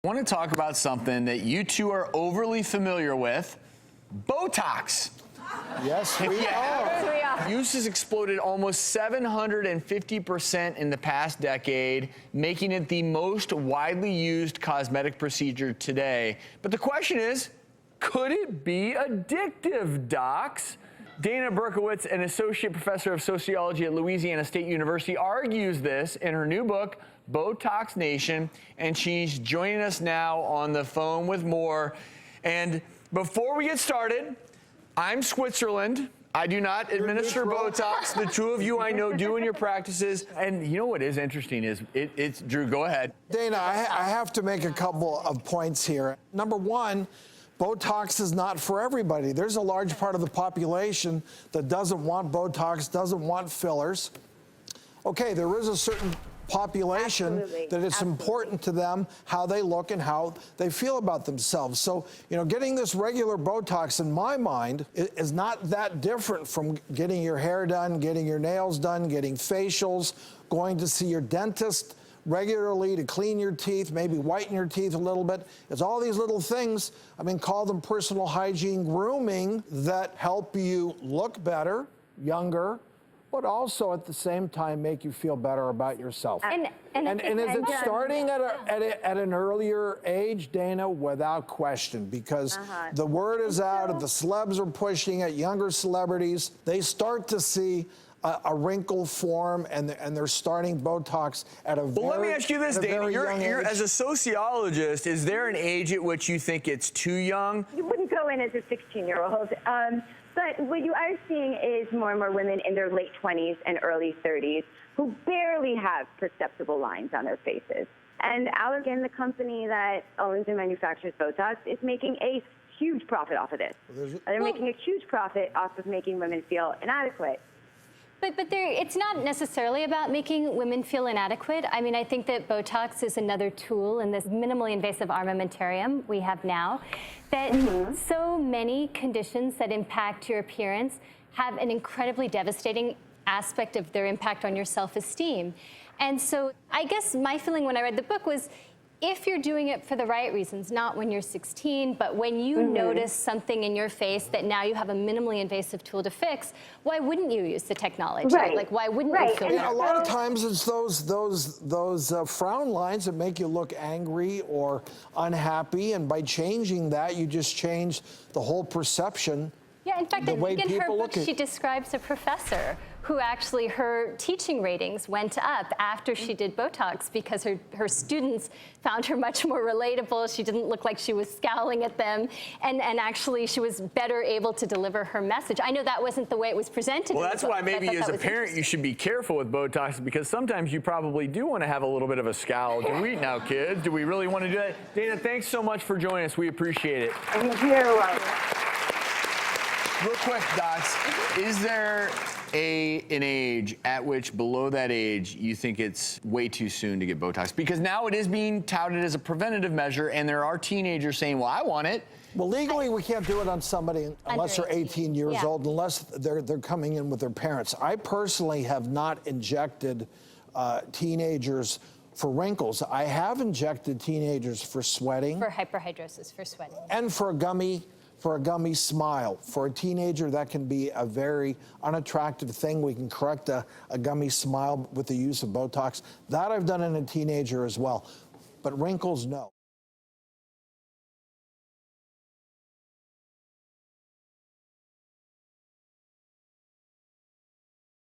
I want to talk about something that you two are overly familiar with, Botox. Yes, we are. Yes, we are. Use has exploded almost 750% in the past decade, making it the most widely used cosmetic procedure today. But the question is, could it be addictive, docs? Dana Berkowitz, an associate professor of sociology at Louisiana State University, argues this in her new book, Botox Nation, and she's joining us now on the phone with more. And before we get started, I'm Switzerland. I do not administer Botox. The two of you I know do in your practices. And you know what is interesting is, it's Drew, go ahead. Dana, I have to make a couple of points here. Number one, Botox is not for everybody. There's a large part of the population that doesn't want Botox, doesn't want fillers. Okay, there is a certain population that it's important to them how they look and how they feel about themselves. So, you know, getting this regular Botox, in my mind, is not that different from getting your hair done, getting your nails done, getting facials, going to see your dentist regularly to clean your teeth, maybe whiten your teeth a little bit. It's all these little things, I mean, call them personal hygiene grooming, that help you look better, younger, but also at the same time make you feel better about yourself. And is it starting at an earlier age, Dana? Without question, because the word is out, the celebs are pushing it, younger celebrities, they start to see a wrinkle form, and they're starting Botox at a very, well, let me ask you this, Dana. You're as a sociologist, is there an age at which you think it's too young? You wouldn't go in as a 16-year-old. But what you are seeing is more and more women in their late 20s and early 30s who barely have perceptible lines on their faces. And Allergan, the company that owns and manufactures Botox, is making a huge profit off of this. They're making a huge profit off of making women feel inadequate. But it's not necessarily about making women feel inadequate. I mean, I think that Botox is another tool in this minimally invasive armamentarium we have now, that so many conditions that impact your appearance have an incredibly devastating aspect of their impact on your self-esteem. And so I guess my feeling when I read the book was, if you're doing it for the right reasons, not when you're 16, but when you notice something in your face that now you have a minimally invasive tool to fix, why wouldn't you use the technology? Right. Like, why wouldn't you feel a lot of times it's those frown lines that make you look angry or unhappy, and by changing that, you just change the whole perception. Yeah, in fact, I think in her book, she describes a professor who actually, her teaching ratings went up after she did Botox because her students found her much more relatable. She didn't look like she was scowling at them, and actually she was better able to deliver her message. I know that wasn't the way it was presented. Well, that's why maybe as a parent you should be careful with Botox, because sometimes you probably do want to have a little bit of a scowl. Do we now, kids? Do we really want to do that? Dana, thanks so much for joining us. We appreciate it. You're welcome. Real quick, docs, is there an age at which, below that age, you think it's way too soon to get Botox? Because now it is being touted as a preventative measure, and there are teenagers saying, well, I want it. Well, legally, we can't do it on somebody unless they're 18 years old, unless they're coming in with their parents. I personally have not injected teenagers for wrinkles. I have injected teenagers for sweating. For hyperhidrosis, for sweating. And for a gummy smile. For a teenager, that can be a very unattractive thing. We can correct a gummy smile with the use of Botox. That I've done in a teenager as well. But wrinkles, no.